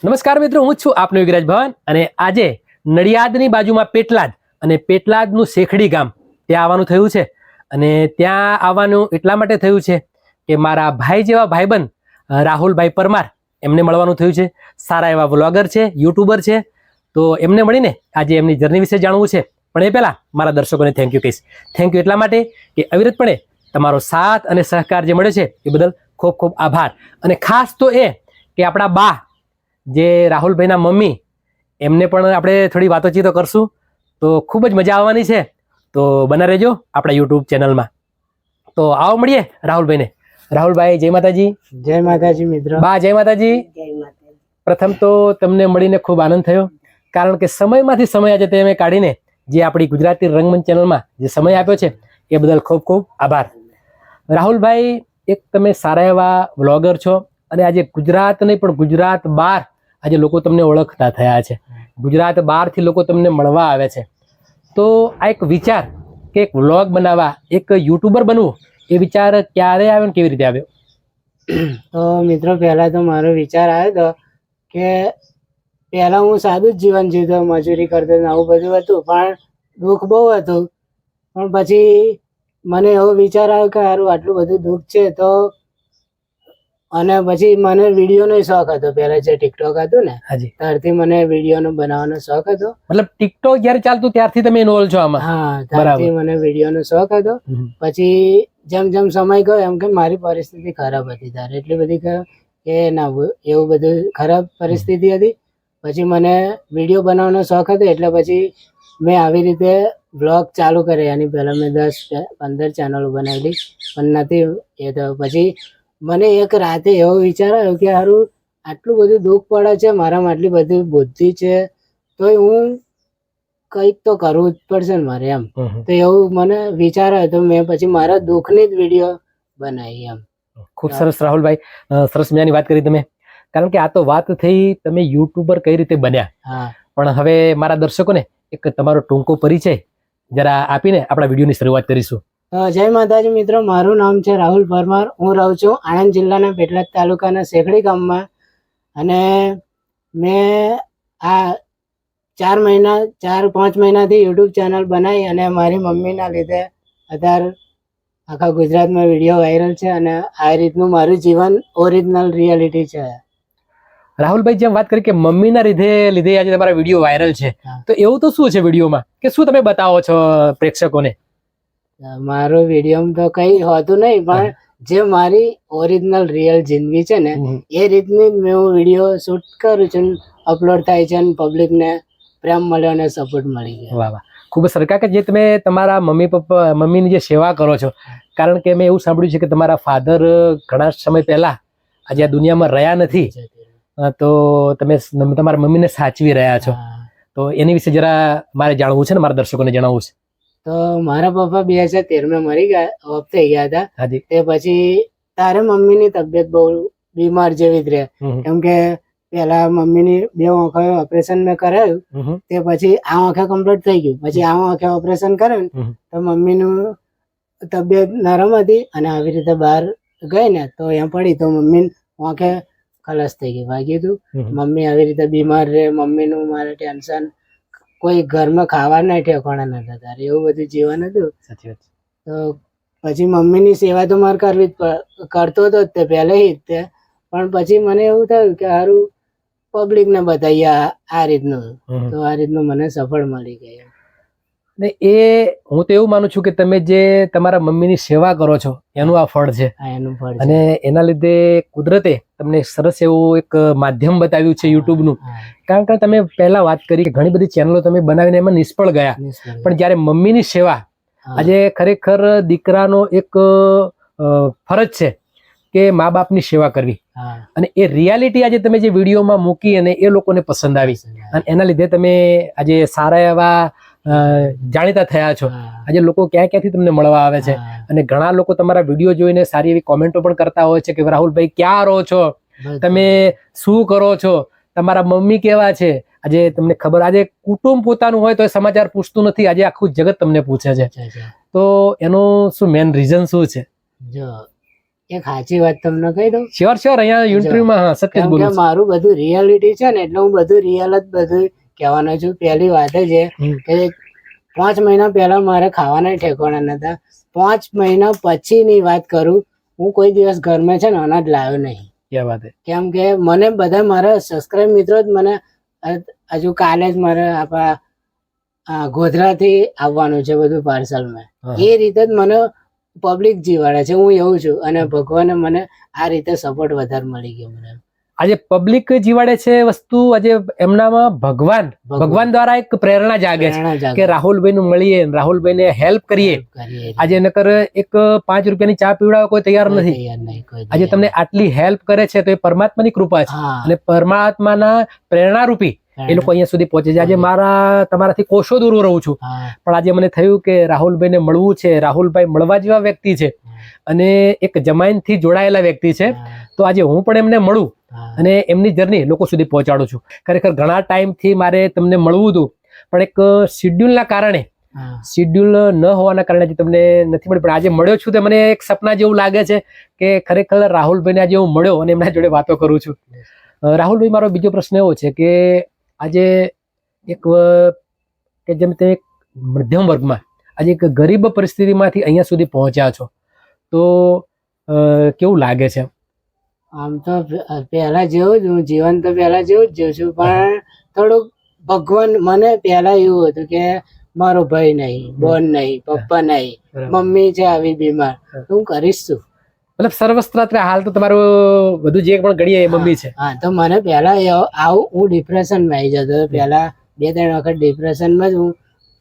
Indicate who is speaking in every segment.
Speaker 1: નમસ્કાર મિત્રો, હું છું આપનો વિરાજ ભવન અને આજે નડિયાદની બાજુમાં પેટલાદ અને પેટલાદનું શેખડી ગામ ત્યાં આવવાનું થયું છે. અને ત્યાં આવવાનું એટલા માટે થયું છે કે મારા ભાઈ જેવા ભાઈબંધ રાહુલભાઈ પરમાર એમને મળવાનું થયું છે. સારા એવા વ્લોગર છે, યુટ્યુબર છે. તો એમને મળીને આજે એમની જર્ની વિશે જાણવું છે. પણ એ પહેલાં મારા દર્શકોને થેન્ક યુ કહીશ. થેન્ક યુ એટલા માટે કે અવિરતપણે તમારો સાથ અને સહકાર જે મળે છે એ બદલ ખૂબ ખૂબ આભાર. અને ખાસ તો એ કે આપણા બા જે રાહુલભાઈના મમ્મી એમને પણ આપણે થોડી વાતોચીતો કરશું, તો ખૂબ જ મજા આવવાની છે. તો બના રહેજો આપણા યુટ્યુબ ચેનલમાં. તો આવો મળીએ રાહુલભાઈને. રાહુલભાઈ, જય માતાજી.
Speaker 2: જય માતાજી મિત્રો.
Speaker 1: બા, જય માતાજી. પ્રથમ તો તમને મળીને ખૂબ આનંદ થયો, કારણ કે સમયમાંથી સમય આજે તમે કાઢીને જે આપણી ગુજરાતી રંગમંચ ચેનલમાં જે સમય આપ્યો છે એ બદલ ખૂબ ખૂબ આભાર. રાહુલભાઈ, એક તમે સારા એવા વ્લોગર છો અને આજે ગુજરાત નહીં પણ ગુજરાત બહાર આજે લોકો તમને ઓળખતા થયા છે. ગુજરાત બહારથી લોકો તમને મળવા આવે છે. તો આ એક વિચાર કે એક વ્લોગ બનાવવા, એક યુટ્યુબર બનવું, એ વિચાર ક્યારે આવ્યો ને કેવી રીતે આવ્યો?
Speaker 2: તો મિત્રો, પહેલા તો મારો વિચાર આવ્યો હતો કે પહેલા હું સાદું જ જીવન જીવતો, મજૂરી કરતો ને આવું બધું હતું, પણ દુઃખ બહુ હતું. પણ પછી મને એવો વિચાર આવ્યો કે સારું આટલું બધું દુઃખ છે તો, અને પછી મને વિડીયોનો શોખ હતો. પહેલા જે ટિકટોક હતું ને,
Speaker 1: હાજી,
Speaker 2: ત્યારથી મને વિડીયોનો બનાવવાનો શોખ હતો.
Speaker 1: મતલબ ટિકટોક જ્યારે ચાલતું ત્યારથી તમે ઇન્વોલ્વ છો આમાં?
Speaker 2: હા, ત્યારથી મને વિડીયોનો શોખ હતો. પછી જેમ જેમ સમય ગયો એમ કે મારી પરિસ્થિતિ ખરાબ હતી ત્યારે, એટલી બધી કે ના એવું બધું ખરાબ પરિસ્થિતિ હતી. પછી મને વિડીયો બનાવવાનો શોખ હતો, એટલે પછી મેં આવી રીતે બ્લોગ ચાલુ કરે. એની પહેલાં મેં 10-15 ચેનલો બનાવેલી, પણ નથી એ તો. પછી મને એક રાતે એવો વિચાર આવ્યો કે સારું આટલું બધું દુઃખ પડે છે, મારામાં આટલી બધી બુદ્ધિ છે, તો હું કંઈક તો કરવું જ પડશે ને મારે એમ. તો એવું મને વિચાર આવ્યો, તો મેં પછી મારા દુઃખની જ વિડીયો બનાવી એમ.
Speaker 1: ખૂબ સરસ રાહુલભાઈ, સરસ મજાની વાત કરી તમે. કારણ કે આ તો વાત થઈ તમે યુટ્યુબર કઈ રીતે બન્યા.
Speaker 2: હા,
Speaker 1: પણ હવે મારા દર્શકોને એક તમારો ટૂંકો પરિચય જરા આપીને આપણા વિડીયોની શરૂઆત કરીશું.
Speaker 2: જય માતાજી મિત્રો, મારું નામ છે રાહુલ પરમાર. હું રહું છું આણંદ જિલ્લાના પેટલાદ તાલુકાના શેખડી ગામમાં. અને મેં આ 4-5 મહિનાથી યુટ્યુબ ચેનલ બનાવી, અને મારી મમ્મીના લીધે અત્યારે આખા ગુજરાતમાં વિડીયો વાયરલ છે. અને આ રીતનું મારું જીવન ઓરિજિનલ રિયાલિટી છે.
Speaker 1: રાહુલભાઈ, જેમ વાત કરી કે મમ્મીના લીધે આજે તમારા વિડીયો વાયરલ છે, તો એવું તો શું છે વિડીયોમાં કે શું તમે બતાવો છો પ્રેક્ષકોને?
Speaker 2: મારો વિડીયો તો કઈ હોતું નહીં, પણ જે મારી ઓરિજિનલ રિયલ જિંદગી છે ને, એ રીતની મેં હું વિડીયો શૂટ કરું છું, અપલોડ થાય છે, અને પબ્લિકને પ્રેમ મળ્યો અને સપોર્ટ મળી ગયો.
Speaker 1: વાહ વાહ, ખૂબ જ સરસ. કારણ કે જે તમે તમારા મમ્મીની જે સેવા કરો છો, કારણ કે મેં એવું સાંભળ્યું છે કે તમારા ફાધર ઘણા સમય પહેલા આજે આ દુનિયામાં રહ્યા નથી, તો તમે તમારા મમ્મીને સાચવી રહ્યા છો. તો એની વિશે જરા મારે જાણવું છે ને મારા દર્શકોને જણાવવું છે.
Speaker 2: તો મારા પપ્પા 2013 મરી ગયા, ઓફ થઈ ગયા હતા. તે પછી તારે મમ્મીની તબિયત બહુ બીમાર જેવી જ રહે, કેમ કે પેલા મમ્મીની 2 આંખો ઓપરેશન મેં કરાયું. તે પછી આ આંખે કમ્પ્લીટ થઈ ગયું. પછી આ આંખે ઓપરેશન કર્યું તો મમ્મીનું તબિયત નરમ હતી, અને આવી રીતે બહાર ગઈ ને તો અહીંયા પડી, તો મમ્મી આંખે ખલાસ થઈ ગઈ, વાગ્યું હતું. મમ્મી આવી રીતે બીમાર રહે, મમ્મીનું મારે ટેન્શન, કોઈ ઘરમાં ખાવા નહીં, ઠેકાણા નતા તારે, એવું બધું જીવન હતું. તો પછી મમ્મીની સેવા તો મારે કરવી જ કરતો હતો તે પહેલેથી જ તે. પણ પછી મને એવું થયું કે સારું પબ્લિકને બતાવીએ આ રીતનું, તો આ રીતનું મને સફળ મળી ગઈ.
Speaker 1: ને એ હું તો એવું માનું છું કે તમે જે તમારા મમ્મીની સેવા કરો છો એનું આ ફળ છે.
Speaker 2: એનું ફળ છે.
Speaker 1: અને એના લીધે કુદરતે તમને સરસ એવું એક માધ્યમ બતાવ્યું છે યુટ્યુબનું. કારણ કે તમે પહેલા વાત કરી કે ઘણી બધી ચેનલો તમે બનાવીને એમાં નિષ્ફળ ગયા, પણ જ્યારે મમ્મીની સેવા આજે ખરેખર દીકરાનો એક ફરજ છે કે મા બાપની સેવા કરવી. અને એ રિયાલિટી આજે તમે જે વિડીયોમાં મૂકી અને એ લોકોને પસંદ આવી, અને એના લીધે તમે આજે સારા એવા જાણીતા થયા છો. આજે લોકો ક્યાં ક્યાંથી તમને મળવા આવે છે, અને ઘણા લોકો તમારા વિડીયો જોઈને સારી એવી કોમેન્ટો પણ કરતા હોય છે કે રાહુલભાઈ ક્યાં રહો છો, તમે શું કરો છો, તમારા મમ્મી કેવા છે. આજે તમને ખબર, આજે કુટુંબ પોતાનું હોય તો એ સમાચાર પૂછતું નથી, આજે આખું જગત તમને પૂછે છે. તો એનું શું મેન રીઝન શું છે?
Speaker 2: જો એક સાચી વાત તમને કહી દઉં,
Speaker 1: શ્યોર શ્યોર, અહીંયા ઇન્ટરવ્યુમાં હા સત્ય જ
Speaker 2: કેમ
Speaker 1: બોલું
Speaker 2: કે
Speaker 1: છું.
Speaker 2: મારું બધું રિયાલિટી છે ને, એટલે હું બધું રિયલ જ બધું કહેવાનો છું. પહેલી વાત જ એ કે 5 મહિના પહેલા મારે ખાવાના ઠેકાણા નતા. 5 મહિના પછીની વાત કરું, હું કોઈ દિવસ ઘરમાં છે ને અનાજ લાવ્યો નહીં.
Speaker 1: ક્યાં વાત હે.
Speaker 2: કેમ કે મને બધા મારા સબસ્ક્રાઇબ મિત્રો જ મને હજુ કાલે જ મારે આપણા ગોધરાથી આવવાનું છે બધું પાર્સલમાં.
Speaker 1: હા.
Speaker 2: એ રીતે જ મને પબ્લિક જીવાડે છે, હું એવું છું. અને ભગવાને મને આ રીતે સપોર્ટ વધારે મળી ગયો મને.
Speaker 1: આજે પબ્લિક જીવાડે છે વસ્તુ, આજે એમનામાં ભગવાન દ્વારા એક પ્રેરણા જાગે છે
Speaker 2: પ્રેરણા જાગે.
Speaker 1: કે રાહુલભાઈ નું મળીએ, રાહુલભાઈને હેલ્પ કરીએ.
Speaker 2: કરીએ.
Speaker 1: આજે નકર એક 5 રૂપિયાની ચા પીવડાવવા કોઈ તૈયાર
Speaker 2: કોઈ
Speaker 1: નથી.
Speaker 2: તૈયાર નહીં, કોઈ
Speaker 1: આજે
Speaker 2: તૈયાર
Speaker 1: તમને આટલી હેલ્પ કરે છે તો એ પરમાત્માની કૃપા છે.
Speaker 2: નહીં. હા.
Speaker 1: અને પરમાત્માના પ્રેરણારૂપી એ લોકો અહીંયા સુધી પહોંચે છે. આજે મારા તમારાથી કોશો દૂર રહું છું,
Speaker 2: હા.
Speaker 1: પણ આજે મને થયું કે રાહુલભાઈને મળવું છે. રાહુલભાઈ મળવા જેવા વ્યક્તિ છે અને એક જમાઈનથી જોડાયેલા વ્યક્તિ છે. તો આજે હું પણ એમને મળું
Speaker 2: હા.
Speaker 1: અને એમની જર્ની લોકો સુધી પહોંચાડું છું. ખરેખર ઘણા ટાઈમથી મારે તમને મળવું હતું, પણ એક શિડ્યુલના કારણે,
Speaker 2: હા.
Speaker 1: શિડ્યુલ ન હોવાના કારણે આજે તમને નથી મળ્યું. પણ આજે મળ્યો છું તો મને એક સપના જેવું લાગે છે કે ખરેખર રાહુલભાઈને આજે હું મળ્યો અને એમના જોડે વાતો કરું છું. રાહુલભાઈ, મારો બીજો પ્રશ્ન એવો છે કે આજે એક કે જેમ તમે એક મધ્યમ વર્ગમાં આજે એક ગરીબ પરિસ્થિતિમાંથી અહીંયા સુધી પહોંચ્યા છો, તો કેવું લાગે છે?
Speaker 2: આમ તો પહેલા જેવું જ હું જીવન તો પહેલા જેવું જ જીવું છું, પણ થોડુંક ભગવાન મને પહેલા એવું હતું કે મારો ભાઈ નહીં, બોન નહીં, પપ્પા નહીં, મમ્મી છે આવી બીમાર, તો હું કરીશ શું?
Speaker 1: મતલબ સર્વસ્ત્ર હાલ તો તમારું બધું જે પણ ઘડીએ એ મમ્મી છે.
Speaker 2: હા, તો મને પહેલા આવું હું ડિપ્રેશનમાં આવી જતો. પહેલા 2-3 વખત ડિપ્રેશનમાં જ હું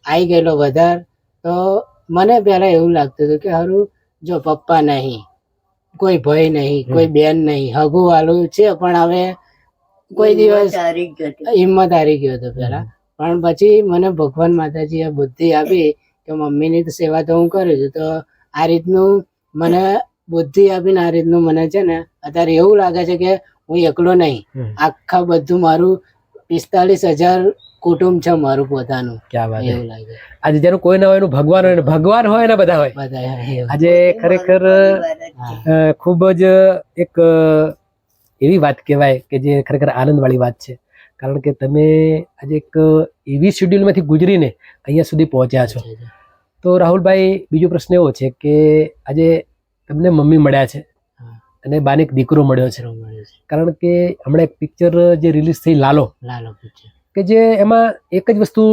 Speaker 2: આવી ગયેલો વધારે. તો મને પહેલા એવું લાગતું હતું કે હારું જો પપ્પા નહીં, કોઈ ભાઈ નહીં, કોઈ બેન નહીં, હગું વાલું છે, પણ હવે કોઈ દિવસ હિંમત હારી ગયો હતો પહેલા. પણ પછી મને ભગવાન માતાજીએ બુદ્ધિ આપી કે મમ્મીની તો સેવા તો હું કરું છું, તો આ રીતનું મને બુદ્ધિ આપીને આ રીતનું મને છે ને અત્યારે એવું લાગે છે કે હું એકલો નહીં, આખા બધું મારું 45,000 કુટુંબ છે મારું પોતાનું.
Speaker 1: ક્યાં વાત
Speaker 2: એવું લાગે.
Speaker 1: આજે જેનું કોઈ ના હોય એનું ભગવાન હોય, ભગવાન હોય ને બધા હોય.
Speaker 2: બધા
Speaker 1: આજે ખરેખર ખૂબ જ એક એવી વાત કહેવાય કે જે ખરેખર આનંદવાળી વાત છે. કારણ કે તમે આજે એક એવી શેડ્યુલમાંથી ગુજરીને અહીંયા સુધી પહોંચ્યા છો. તો રાહુલભાઈ, બીજો પ્રશ્ન એવો છે કે આજે તમને મમ્મી મળ્યા છે અને બાને એક દીકરો મળ્યો છે. કારણ કે હમણાં એક પિક્ચર જે રિલીઝ થઈ લાલો
Speaker 2: પિક્ચર,
Speaker 1: કે જે એમાં એક જ વસ્તુ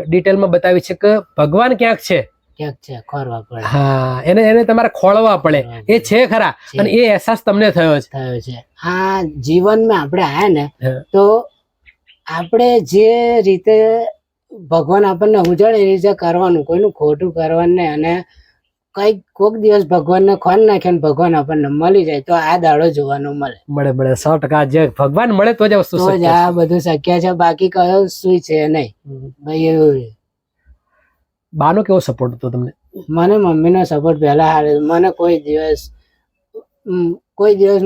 Speaker 1: ડિટેલમાં બતાવી છે કે ભગવાન ક્યાંક છે,
Speaker 2: ક્યાંક છે, ખોરવા પડે.
Speaker 1: હા, એને તમારે ખોળવા પડે. એ છે ખરા, અને એ અહેસાસ તમને થયો
Speaker 2: છે. હા, જીવનમાં આપણે આયા ને તો આપણે જે રીતે ભગવાન આપણને ઉજાડે એ રીતે કરવાનું, કોઈનું ખોટું કરવાનું નહીં. અને કોઈક દિવસ ભગવાનને ખોન નાખે ને ભગવાન આપણને મળી જાય તો આ દાડો જોવાનો મળે.
Speaker 1: 100%. જે ભગવાન મળે તો જ વસ્તુ
Speaker 2: તો જ આ બધું શક્ય છે, બાકી કયો શું છે નહીં ભાઈ. એવું
Speaker 1: બાનો કેવો સપોર્ટ હતો તમને?
Speaker 2: મને મમ્મીનો સપોર્ટ પહેલા હારે. મને કોઈ દિવસ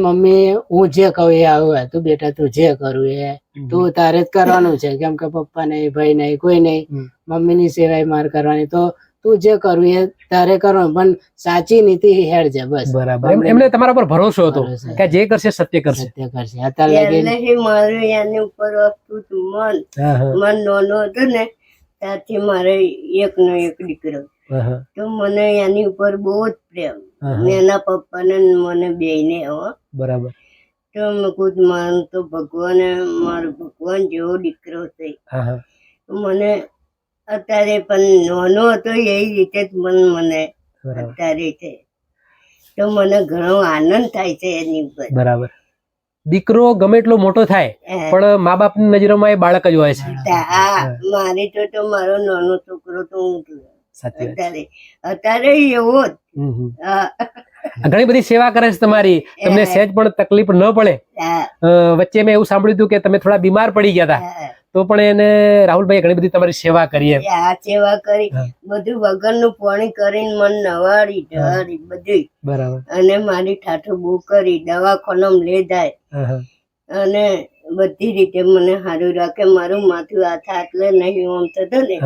Speaker 2: મમ્મી હું જે કહું એ આવું, તું બેટા તું જે કરું એ તું તારે જ કરવાનું છે, કેમ કે પપ્પા નહીં, ભાઈ નહીં, કોઈ નહીં, મમ્મીની સેવાય માર કરવાની, તો તું જે કરવું એ તારે કરવાનું, પણ સાચી નીતિ હેડ છે બસ.
Speaker 1: બરાબર. એમને તમારા પર ભરોસો હતો કે જે કરશે સત્ય કરશે.
Speaker 2: સત્ય કરશે. અત્યારે
Speaker 3: મારું એની ઉપર વસ્તુ હતું મન નાનો હતો ને ત્યાંથી મારે એકનો એક દીકરો, તો મને એની ઉપર બહુ જ પ્રેમ, એના પપ્પા ને મને બેયને.
Speaker 1: બરાબર.
Speaker 3: તો મેં કહું મારું તો ભગવાને મારો ભગવાન જેવો દીકરો છે. મને અત્યારે પણ નાનો હતો એ રીતે જ મને અત્યારે છે, તો મને ઘણો આનંદ થાય છે એની ઉપર.
Speaker 1: બરાબર. દીકરો ગમે એટલો મોટો થાય પણ મા બાપની નજરોમાં એ બાળક જ હોય છે.
Speaker 3: મારી તો મારો નાનો છોકરો તો હું અત્યારે એવો જ.
Speaker 1: ઘણી બધી સેવા કરે છે તમારી, તમને સહેજ પણ તકલીફ ન પડે. વચ્ચે મેં એવું સાંભળ્યું હતું કે તમે થોડા બીમાર પડી ગયા હતા, તો પણ એને રાહુલભાઈ ઘણી બધી તમારી સેવા કરી.
Speaker 3: આ સેવા કરી, બધું વગરનું પાણી કરીને મન નવાડી ઢળી બધું.
Speaker 1: બરાબર.
Speaker 3: અને મારી ઠાઠું બહુ કરી, દવાખાનામાં લઈ જાય અને બધી રીતે મને સારું રાખે. મારું માથું એટલે નહીં આમ થતો ને,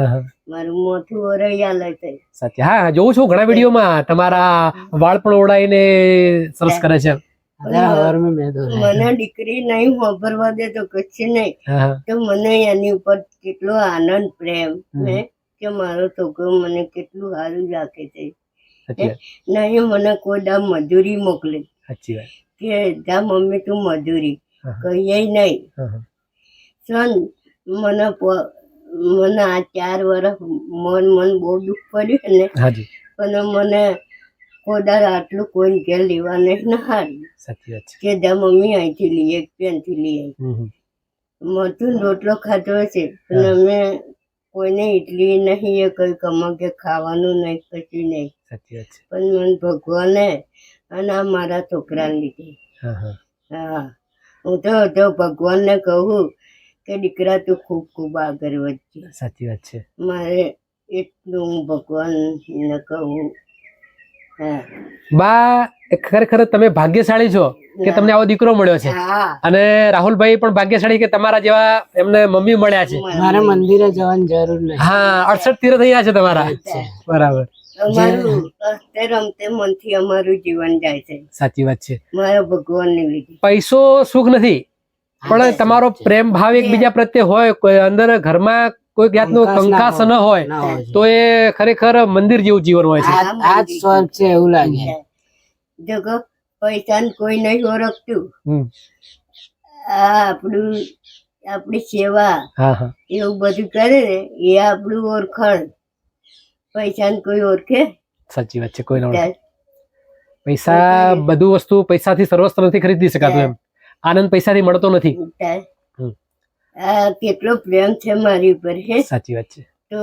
Speaker 3: મારું માથું ઓરૈયા લે છે.
Speaker 1: સાચી. હા, જોઉં છું ઘણા વિડીયોમાં તમારા વાળ પણ ઓળાઈને સરસ કરે છે.
Speaker 3: મને દીકરી નહીં વાપરવા દે તો કશું નહીં, તો મને એની ઉપર કેટલો આનંદ પ્રેમ કે મારો છોકરો મને કેટલું સારું રાખે છે. નહીં મને કોઈ દા મજૂરી મોકલે કે જા મમ્મી તું મજૂરી કહીએ નહીં. સન મને આ 4 વર્ષ મન બહુ દુઃખ પડ્યું ને, પણ મને કોદાર આટલું કોઈ ઘેર લેવા નહીં ને હારી કે જા મમ્મી અહીંથી લઈએ પેનથી લઈ આવી. મરતું રોટલો ખાતો હશે પણ અમે કોઈને ઇડલી નહીં એ કઈ કમા કે ખાવાનું નહીં કશું નહીં. પણ મને ભગવાને અને આ મારા છોકરાને લીધે. હા, હું તો ભગવાનને કહું કે દીકરા તું ખૂબ ખૂબ આગળ વધજે.
Speaker 1: સાચી વાત છે.
Speaker 3: મારે એટલું હું ભગવાનને કહું.
Speaker 1: બા, ખરેખર તમે ભાગ્યશાળી છો કે તમને આવો દીકરો મળ્યો છે, અને રાહુલભાઈ પણ ભાગ્યશાળી કે તમારા જેવા એમને મમ્મી મળ્યા છે.
Speaker 2: મારે મંદિરે જવાની જરૂર નહીં.
Speaker 1: હા, 68 તીર્થ થયા છે તમારા. બરાબર.
Speaker 3: અમારું રમતે મનથી અમારું જીવન જાય છે.
Speaker 1: સાચી વાત છે.
Speaker 3: મારા ભગવાનને લીધે.
Speaker 1: પૈસો સુખ નથી, પણ તમારો પ્રેમ ભાવ એકબીજા પ્રત્યે હોય, કોઈ અંદર ઘરમાં કોઈ જાતનો કંકાસ ન હોય તો એ ખરેખર મંદિર જેવું જીવન હોય છે.
Speaker 2: આ જ સ્વર્ગ છે એવું લાગે.
Speaker 3: જો પૈસા કોઈ નહીં ઓળખતું, આપણી સેવા એવું બધું કરે ને એ આપણું ઓળખાણ. પૈસા કોઈ ઓળખે?
Speaker 1: સાચી વાત છે, કોઈ ના ઓળખે. પૈસા બધું વસ્તુ પૈસાથી સર્વસ્વ નથી ખરીદી શકાતું. એમ આનંદ પૈસાથી મળતો નથી.
Speaker 3: આ કેટલો પ્રેમ છે મારી ઉપર.
Speaker 1: સાચી વાત છે.
Speaker 3: તો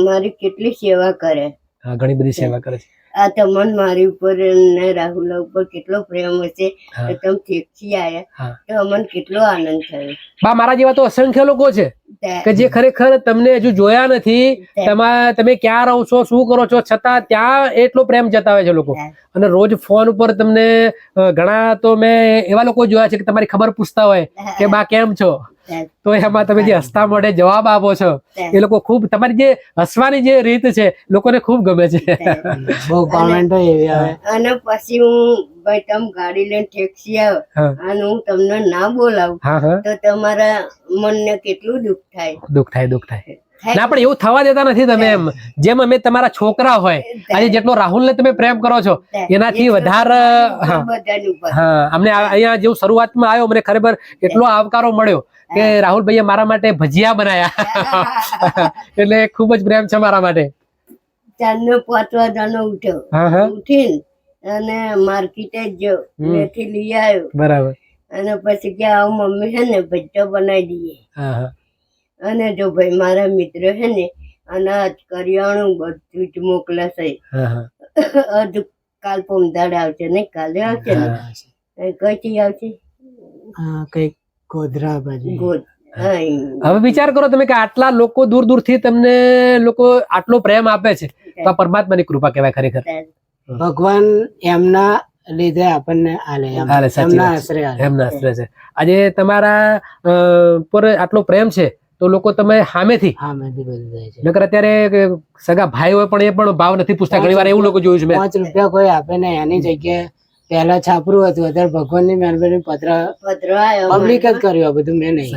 Speaker 3: મારી કેટલી સેવા કરે.
Speaker 1: હા, ઘણી બધી સેવા કરે છે.
Speaker 3: આ તમને મારી ઉપર ને રાહુલ ઉપર કેટલો પ્રેમ હશે તો તમે ઠેકથી આયા તો અમને કેટલો આનંદ થયો.
Speaker 1: બા, મારા જેવા તો અસંખ્ય લોકો છે કે જે ખરેખર તમને હજુ જોયા નથી, તમે ક્યાં રહો છો, શું કરો છો, છતાં ત્યાં એટલો પ્રેમ જતાવે છે લોકો. અને રોજ ફોન ઉપર તમને ઘણા તો મેં એવા લોકો જોયા છે કે તમારી ખબર પૂછતા હોય કે બા કેમ છો, તો એમાં તમે જે હસતા મોઢે જવાબ આપો છો એ લોકો ખૂબ, તમારી જે હસવાની જે રીત છે લોકોને ખૂબ ગમે છે.
Speaker 2: બહુ કોમેન્ટો એવી આવે.
Speaker 3: અને પછી હું ભાઈ તમે ગાડી લઈને ટેક્સી આવો અને હું તમને ના બોલાવું તો તમારા મનને કેટલું દુઃખ થાય.
Speaker 1: દુઃખ થાય ના, પણ એવું થવા દેતા નથી તમે. એમ જેમ અમે તમારા છોકરા હોય, આજે જેટલો રાહુલ ને તમે પ્રેમ કરો છો એનાથી વધારે. હા, અમને અહીંયા જેવું શરૂઆતમાં આવ્યો મને ખરેખર એટલો આવકારો મળ્યો કે રાહુલભાઈએ મારા માટે ભજીયા બનાયા. એટલે ખૂબ જ પ્રેમ છે મારા માટે.
Speaker 3: 4:05 વાગ્યાનો ઉઠ્યો, ઉઠીને અને માર્કેટે ગયો, મેથી લઈ આવ્યો. બરાબર. અને પછી કે આવો મમ્મી છે ને ભજીયા બનાવી દઈએ. અને જો ભાઈ મારા મિત્ર છે ને અનાજ કરિયાણું બધું જ મોકલે છે. હજુ કાલ પમદાડ આવશે ને કાલે આવશે ને કઈથી આવશે?
Speaker 2: કઈક ગોધરા બાજુ.
Speaker 1: હવે વિચાર કરો તમે કે આટલા લોકો દૂર દૂર થી તમને લોકો આટલો પ્રેમ આપે છે તો આ પરમાત્માની કૃપા કહેવાય ખરેખર.
Speaker 2: ભગવાન એમના લીધે આપણને એમના આશરે
Speaker 1: છે. આજે તમારા પર આટલો પ્રેમ છે તો લોકો તમે સામેથી નકર અત્યારે સગા ભાઈ હોય પણ એ પણ ભાવ નથી પૂછતા. ઘણી વાર એવું લોકો જોયું છે મેં.
Speaker 2: 5 રૂપિયા કોઈ આપે ને એની જગ્યાએ પહેલા છાપરું હતું, અત્યારે ભગવાનની મહેરબાની પત્ર પબ્લિક જ કર્યું આ બધું. મેં નહીં.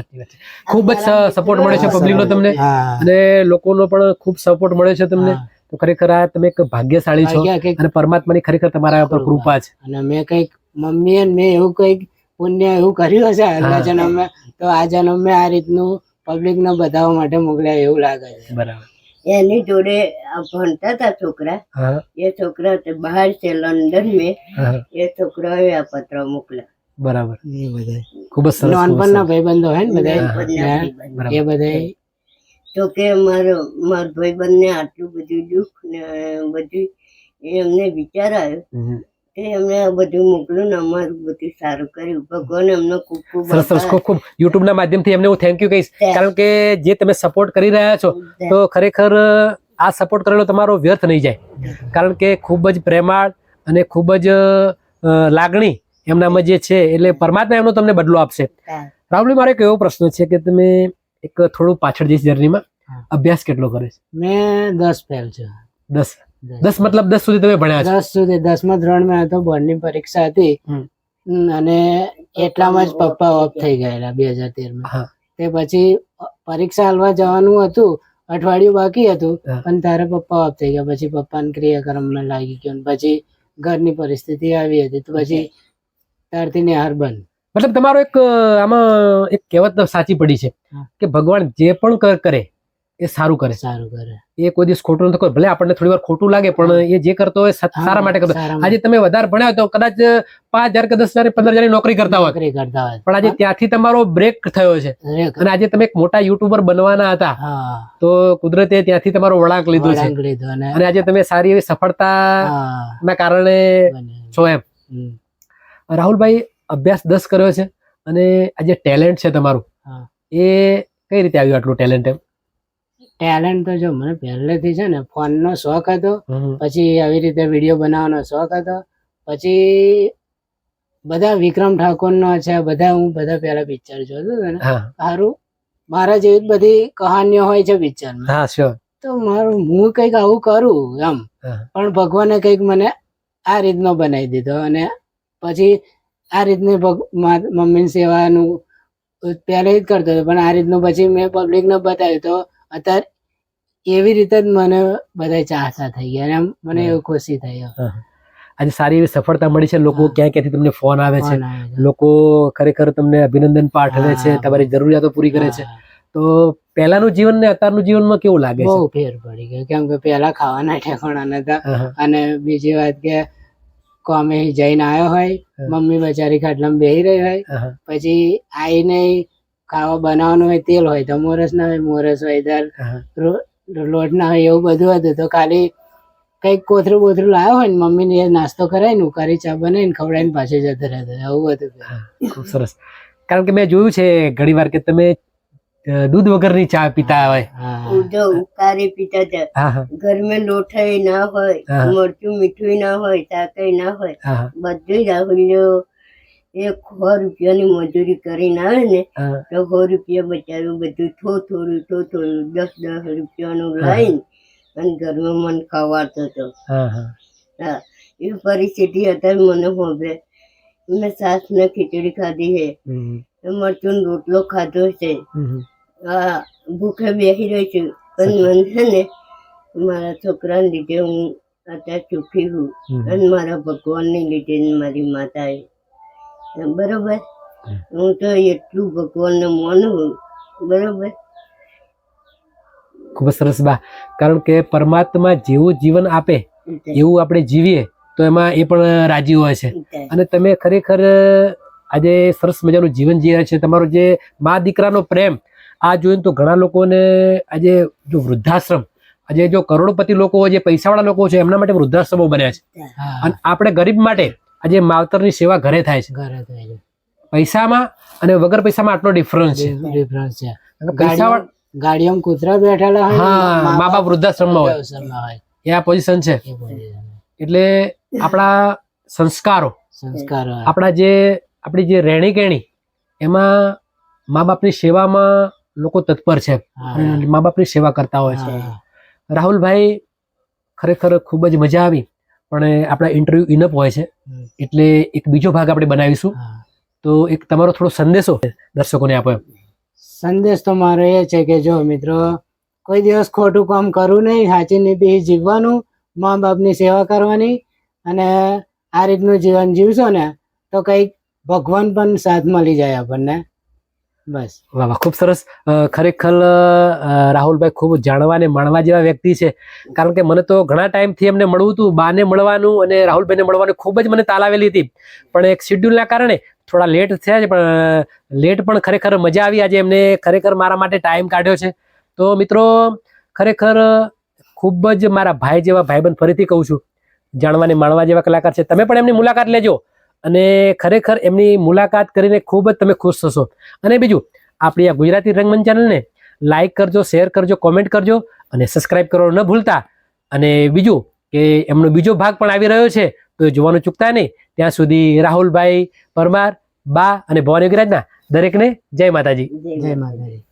Speaker 1: ખૂબ જ સપોર્ટ મળે છે પબ્લિક નો તમને, અને લોકોનો પણ ખૂબ સપોર્ટ મળે છે તમને. તો ખરેખર આ તમે એક ભાગ્યશાળી છો અને પરમાત્માની ખરેખર તમારા પર કૃપા છે.
Speaker 2: અને મેં કઈક મમ્મીએ મેં એવું કઈક પુણ્ય એવું કર્યું હશે આગલા જન્મમાં તો આ જન્મ આ રીતનું પબ્લિક ને બતાવવા માટે મોકલ્યા એવું લાગે છે.
Speaker 1: બરાબર.
Speaker 3: એની જોડે ભણતા હતા છોકરા, એ છોકરા બહાર છે લંડન મેં, એ છોકરાએ આ પત્ર મોકલ્યા.
Speaker 1: બરાબર. ખૂબ જ સરસ.
Speaker 2: નાનપણના ભાઈબંધો હોય ને બધા એ બધા.
Speaker 3: તો કે મારો ભાઈબંધ ને આટલું બધું દુઃખ ને બધું એમને વિચાર આવ્યો કે એમને આ બધું મોકલું ને અમારું બધું સારું કર્યું. ભગવાન એમનો ખૂબ
Speaker 1: ખૂબ યુટ્યુબ ના માધ્યમથી એમને હું થેન્ક યુ કહીશ, કારણ કે જે તમે સપોર્ટ કરી રહ્યા છો તો ખરેખર આ સપોર્ટ કરેલો તમારો વ્યર્થ નહીં જાય, કારણ કે ખૂબ જ પ્રેમાળ અને ખૂબ જ લાગણી એમનામાં જે છે એટલે પરમાત્મા એમનો તમને બદલો આપશે. રાહુલ, મારો એક એવો પ્રશ્ન છે કે તમે એક થોડું પાછળ જઈશ જર્નીમાં, અભ્યાસ કેટલો કરે છે?
Speaker 2: મેં 10 ફેલ છે.
Speaker 1: 10 મતલબ 10 સુધી તમે ભણ્યા છો?
Speaker 2: 10 સુધી. 10મા ધોરણમાં હતો, બોર્ડની પરીક્ષા હતી અને એટલામાં જ પપ્પા ઓફ થઈ ગયેલા 2013માં. તે પછી પરીક્ષા આલવા જવાનું હતું, અઠવાડિયું બાકી હતું, અને તારે પપ્પા ઓફ થઈ ગયા. પછી પપ્પાને ક્રિયાક્રમમાં લાગી ગયો, પછી ઘરની પરિસ્થિતિ આવી હતી, તો પછી ત્યારથી નિહાર બંધ.
Speaker 1: મતલબ તમારો એક આમાં એક કહેવત સાચી પડી છે કે ભગવાન જે પણ કરે એ સારું કરે. એ કોઈ દિવસ ખોટું નથી કરતો. ભલે આપણને થોડી વાર ખોટું લાગે, પણ એ જે કરતો હોય સારા માટે કરતો. આજે તમે વધારે ભણ્યા તો કદાચ 5,000 કે 10,000 15,000 નોકરી કરતા હોત, પણ આજે ત્યાંથી તમારો બ્રેક થયો છે અને આજે તમે એક મોટા યુટ્યુબર બનવાના હતા, તો કુદરતે ત્યાંથી તમારો વળાંક લીધો છે અને આજે તમે સારી એવી સફળતા ના કારણે છો એમ. રાહુલભાઈ, અભ્યાસ 10 કર્યો છે અને આ જે ટેલેન્ટ છે તમારું, એ કઈ રીતે આવ્યું આટલું ટેલેન્ટ?
Speaker 2: ટેલેન્ટ તો જો મને પહેલેથી છે ને ફોનનો શોખ હતો, પછી આવી રીતે વિડીયો બનાવવાનો શોખ હતો, પછી બધા વિક્રમ ઠાકોરનો છે, હું પહેલા પિક્ચર જોતો હતો ને, સારું મારા જેવી બધી કહાનીઓ હોય છે પિક્ચરમાં, તો હું કઈક આવું કરું એમ, પણ ભગવાને કઈક મને આ રીતનો બનાવી દીધો. અને પછી આ રીતની મમ્મીની સેવાનું પહેલા જ કરતો હતો, પણ આ રીતનું પછી મેં પબ્લિકને બતાવ્યું, તો અત્યારે એવી રીતે જ મને બધા ચાહતા થઈ ગયા, એમ મને એવું ખુશી થઈ.
Speaker 1: આજે સારી એવી સફળતા મળી છે, લોકો ક્યાં ક્યાંથી તમને ફોન આવે છે, લોકો ખરેખર તમને અભિનંદન પાઠવે છે, તમારી જરૂરિયાતો પૂરી કરે છે. તો પહેલાનું જીવન ને અત્યારનું જીવનમાં કેવું લાગે છે?
Speaker 2: બહુ ફેર પડી ગયો, કેમ કે પહેલા ખાવાના ઠેકાણા નતા, અને બીજી વાત કે કોમે જઈને આવ્યો હોય, મમ્મી બચારી ખાટલામાં બેહી રહી હોય, પછી આઈને ખાવા બનાવવાનું હોય, તેલ હોય તો મોરસ ના હોય, મોરસ હોય ત્યારે લોટ ના હોય, એવું બધું હતું. તો ખાલી કઈક કોથરું બોથરું લાવ્યો હોય ને, મમ્મી ને નાસ્તો કરાય ને, ઉકારી ચા બનાવીને ખવડાવીને પાછી જતો રહેતો, એવું હતું.
Speaker 1: ખૂબ સરસ. કારણ કે મેં જોયું છે ઘણી વાર કે તમે દૂધ વગરની ચા પીતા હોય.
Speaker 3: જો ઉકારી પીતા હતા, ઘરમાં લોઠાઈ ના હોય, મરચું મીઠું ના હોય, ચાકઈ ના હોય, બધું રાહુલ્યો 100 રૂપિયાની મજૂરી કરીને આવે ને, તો 100 રૂપિયા બચાવ્યું, બધું થોડું 10 રૂપિયાનું લાવીને અને ઘરમાં મને ખવાડતો હતો. એવી પરિસ્થિતિ અત્યારે મને હોવે, મેં સાસ ને ખીચડી ખાધી છે, મરચું રોટલો ખાધો છે, ભૂખે બેસી રહી છું, પણ મને છે ને મારા છોકરાને લીધે હું અત્યારે સુખી છું, અને મારા ભગવાનને લીધે મારી માતાએ. બરોબર, હું તો એટલું ભગવાનને માનું. બરોબર,
Speaker 1: ખૂબ સરસ બા. કારણ કે પરમાત્મા જેવું જીવન આપે એવું આપણે જીવીએ તો એમાં એ પણ રાજી હોય છે. અને તમે ખરેખર આજે સરસ મજાનું જીવન જીવ્યા છે. તમારો જે મા દીકરાનો પ્રેમ આ જોઈને તો ઘણા લોકોને આજે જો વૃદ્ધાશ્રમ, આજે જો કરોડપતિ લોકો, જે પૈસાવાળા લોકો છે, એમના માટે વૃદ્ધાશ્રમો બન્યા છે, અને આપણે ગરીબ માટે આજે માવતરની સેવા ઘરે થાય છે. પૈસામાં અને વગર પૈસામાં આટલો ડિફરન્સ છે.
Speaker 2: ગાડીઓમાં કૂતરા બેઠેલા હોય,
Speaker 1: મા બાપ વૃદ્ધાશ્રમમાં હોય, એ આ પોઝિશન છે. એટલે આપણા સંસ્કારો, આપણી જે રહેણી કહેણી, એમાં મા બાપની સેવામાં લોકો તત્પર છે, મા બાપની સેવા કરતા હોય છે. રાહુલભાઈ, ખરેખર ખૂબ જ મજા આવી, પણ આપણા ઇન્ટરવ્યુ ઇનફ હોય છે, એટલે એક બીજો ભાગ આપણે બનાવીશું. તો એક તમારો થોડો સંદેશો દર્શકોને આપો.
Speaker 2: સંદેશ તો મારો એ છે કે જો મિત્રો, કોઈ દિવસ ખોટું કામ કરવું નહીં, સાચી નીતિ જીવવાનું, મા બાપની સેવા કરવાની, અને આ રીતનું જીવન જીવશો ને તો કઈક ભગવાન પણ સાથ મળી જાય આપણને. બસ.
Speaker 1: વાહ વાહ, ખૂબ સરસ. ખરેખર રાહુલભાઈ ખૂબ જાણવા અને માણવા જેવા વ્યક્તિ છે. કારણ કે મને તો ઘણા ટાઈમથી એમને મળવું હતું, બાને મળવાનું અને રાહુલભાઈને મળવાનું ખૂબ જ મને તાલાવેલી હતી, પણ એક શેડ્યુલના કારણે થોડા લેટ થયા છે, પણ લેટ પણ ખરેખર મજા આવી. આજે એમને ખરેખર મારા માટે ટાઈમ કાઢ્યો છે. તો મિત્રો, ખરેખર ખૂબ જ મારા ભાઈ જેવા ભાઈબંધ, ફરીથી કહું છું, જાણવા અને માણવા જેવા કલાકાર છે. તમે પણ એમની મુલાકાત લેજો, અને ખરેખર એમની મુલાકાત કરીને ખૂબ જ તમે ખુશ થશો. અને બીજું, આપણી આ ગુજરાતી રંગમંચ ચેનલને લાઈક કરજો, શેર કરજો, કોમેન્ટ કરજો, અને સબસ્ક્રાઈબ કરવાનું ન ભૂલતા. અને બીજું કે એમનો બીજો ભાગ પણ આવી રહ્યો છે, તો એ જોવાનું ચૂકતા નહીં. ત્યાં સુધી રાહુલભાઈ પરમાર, બા અને ભવાની યોગીરાજના દરેકને જય માતાજી.
Speaker 2: જય માતાજી.